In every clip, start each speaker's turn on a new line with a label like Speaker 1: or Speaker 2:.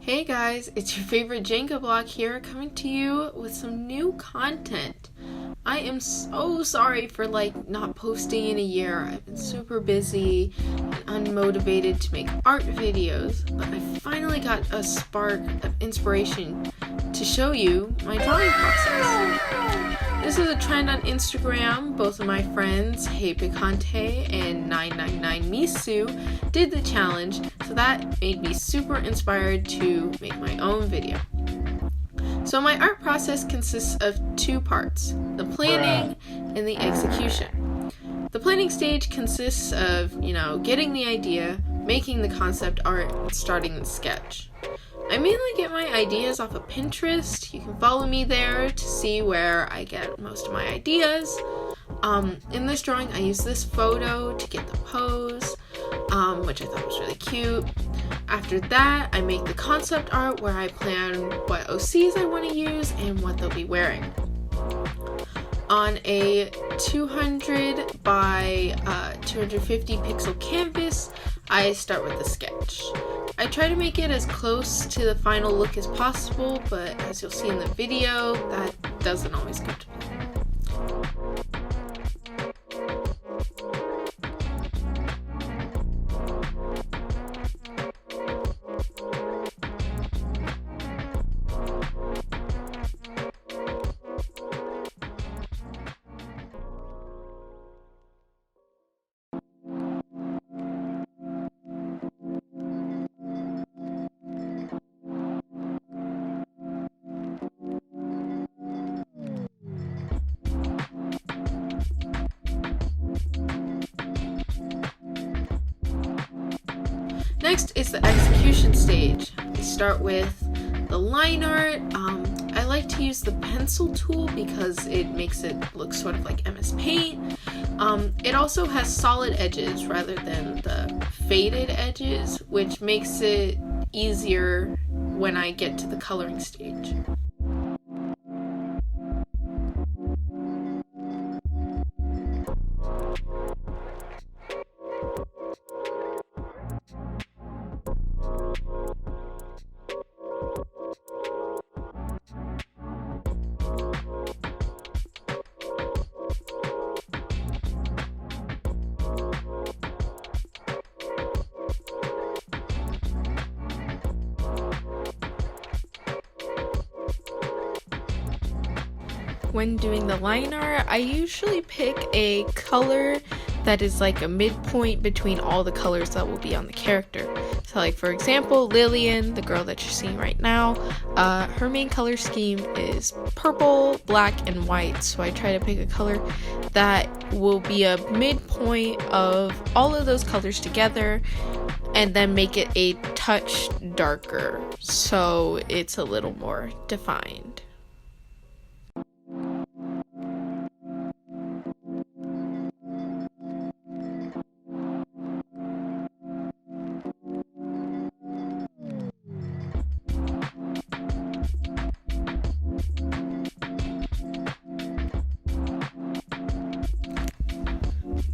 Speaker 1: Hey guys, it's your favorite Jenga blog here, coming to you with some new content. I am so sorry for not posting in a year. I've been super busy and unmotivated to make art videos, but I finally got a spark of inspiration to show you my drawing process. This is a trend on Instagram. Both of my friends, Hey Picante and 999misu, did the challenge, so that made me super inspired to make my own video. So my art process consists of two parts, the planning and the execution. The planning stage consists of, getting the idea, making the concept art, and starting the sketch. I mainly get my ideas off of Pinterest. You can follow me there to see where I get most of my ideas. In this drawing, I use this photo to get the pose, which I thought was really cute. After that, I make the concept art where I plan what OCs I want to use and what they'll be wearing. On a 200 by 250 pixel canvas, I start with the sketch. I try to make it as close to the final look as possible, but as you'll see in the video, that doesn't always come to plan. Next is the execution stage. We start with the line art. I like to use the pencil tool because it makes it look sort of like MS Paint. It also has solid edges rather than the faded edges, which makes it easier when I get to the coloring stage. When doing the line art, I usually pick a color that is like a midpoint between all the colors that will be on the character. So for example, Lillian, the girl that you're seeing right now, her main color scheme is purple, black, and white. So I try to pick a color that will be a midpoint of all of those colors together and then make it a touch darker so it's a little more defined.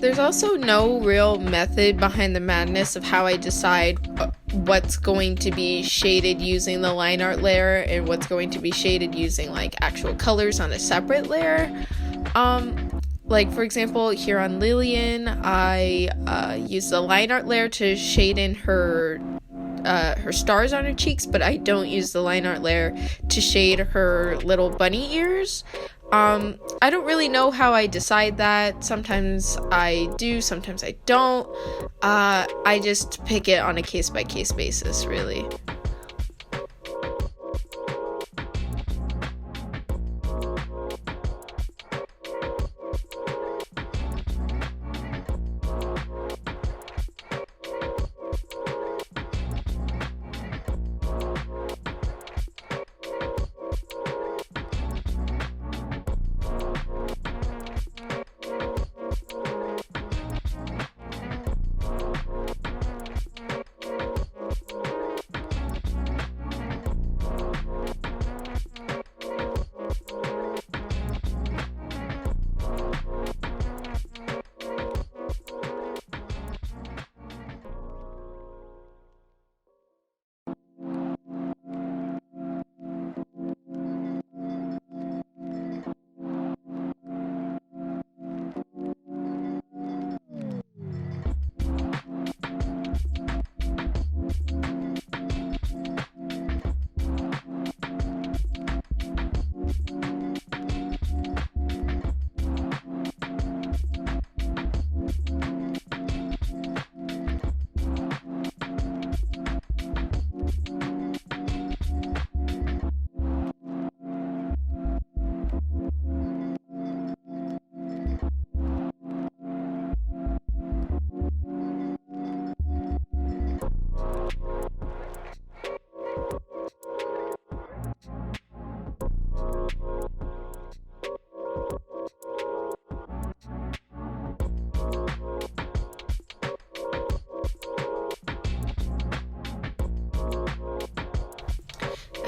Speaker 1: There's also no real method behind the madness of how I decide what's going to be shaded using the line art layer and what's going to be shaded using actual colors on a separate layer. For example, here on Lillian, I use the line art layer to shade in her stars on her cheeks, but I don't use the line art layer to shade her little bunny ears. I don't really know how I decide that. Sometimes I do, sometimes I don't. I just pick it on a case-by-case basis, really.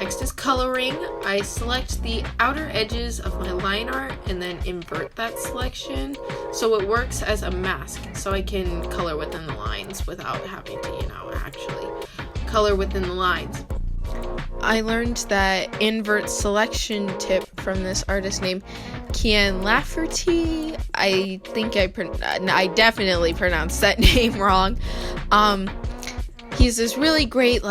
Speaker 1: Next is coloring. I select the outer edges of my line art and then invert that selection so it works as a mask, so I can color within the lines without having to, actually color within the lines. I learned that invert selection tip from this artist named Kian Lafferty. I think I definitely pronounced that name wrong. He's this really great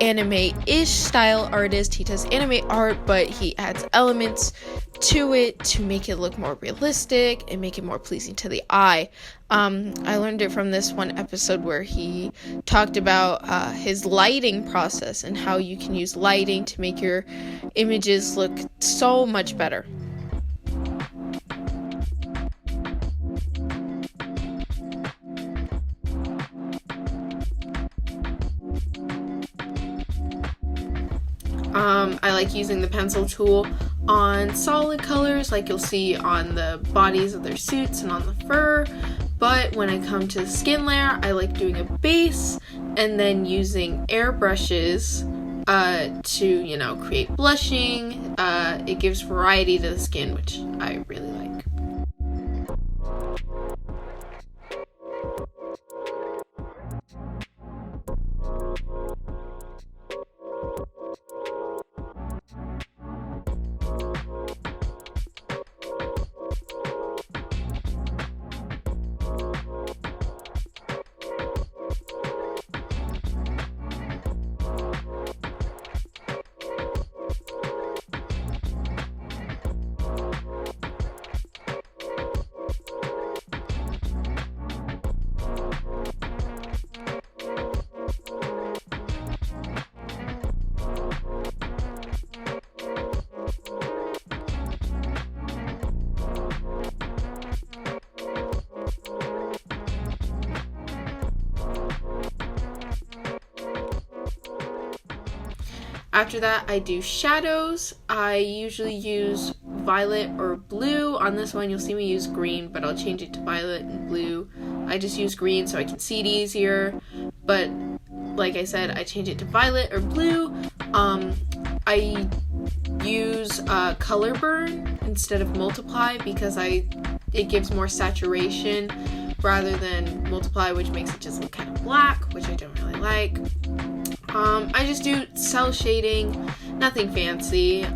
Speaker 1: anime-ish style artist. He does anime art, but he adds elements to it to make it look more realistic and make it more pleasing to the eye. I learned it from this one episode where he talked about his lighting process and how you can use lighting to make your images look so much better. I like using the pencil tool on solid colors like you'll see on the bodies of their suits and on the fur, but when I come to the skin layer, I like doing a base and then using airbrushes to, create blushing. It gives variety to the skin, which I really like. After that, I do shadows. I usually use violet or blue. On this one, you'll see me use green, but I'll change it to violet and blue. I just use green so I can see it easier, but like I said, I change it to violet or blue. I use color burn instead of multiply because it gives more saturation rather than multiply, which makes it just look kind of black, which I don't really like. I just do cell shading, nothing fancy.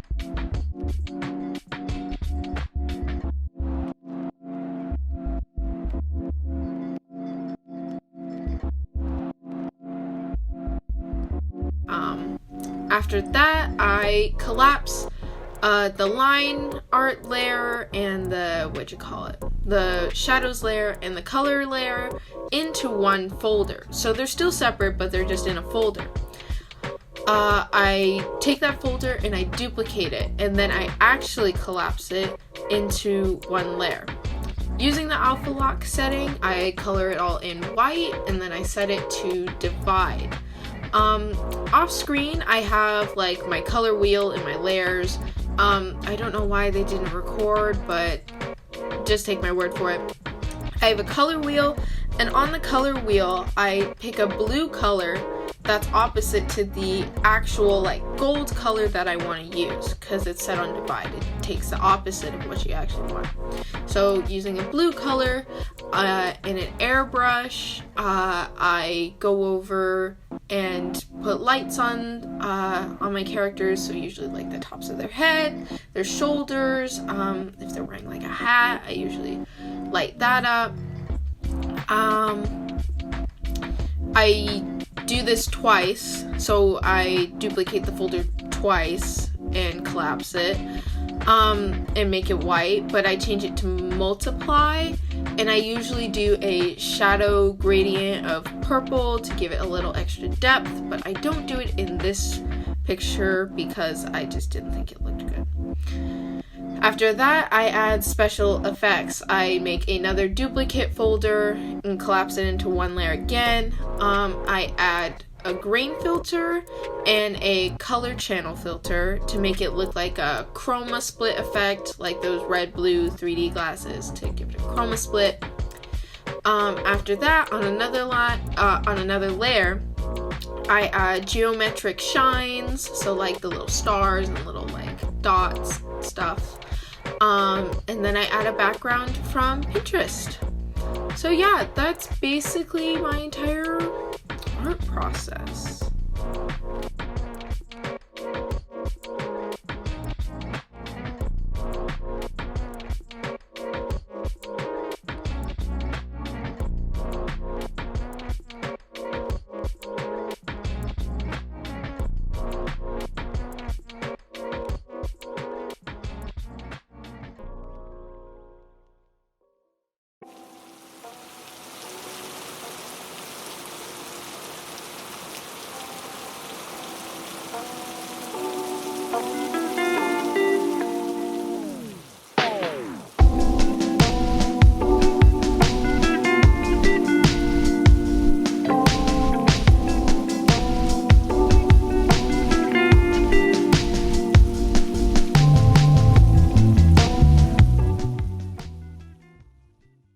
Speaker 1: After that, I collapse the line art layer and the shadows layer and the color layer into one folder. So they're still separate, but they're just in a folder. I take that folder and I duplicate it, and then I actually collapse it into one layer. Using the alpha lock setting, I color it all in white, and then I set it to divide. Off screen, I have my color wheel and my layers. I don't know why they didn't record, but just take my word for it. I have a color wheel, and on the color wheel, I pick a blue color that's opposite to the actual gold color that I want to use, because it's set on divide. It takes the opposite of what you actually want. So using a blue color and an airbrush, I go over and put lights on my characters, so usually the tops of their head, their shoulders. If they're wearing a hat, I usually light that up. I do this twice, so I duplicate the folder twice and collapse it and make it white, but I change it to multiply, and I usually do a shadow gradient of purple to give it a little extra depth, but I don't do it in this picture because I just didn't think it looked good. After that, I add special effects. I make another duplicate folder and collapse it into one layer again. I add a grain filter and a color channel filter to make it look like a chroma split effect, like those red blue 3D glasses, to give it a chroma split. After that, on another layer, I add geometric shines, so like the little stars and little like dots stuff. And then I add a background from Pinterest. So yeah, that's basically my entire art process.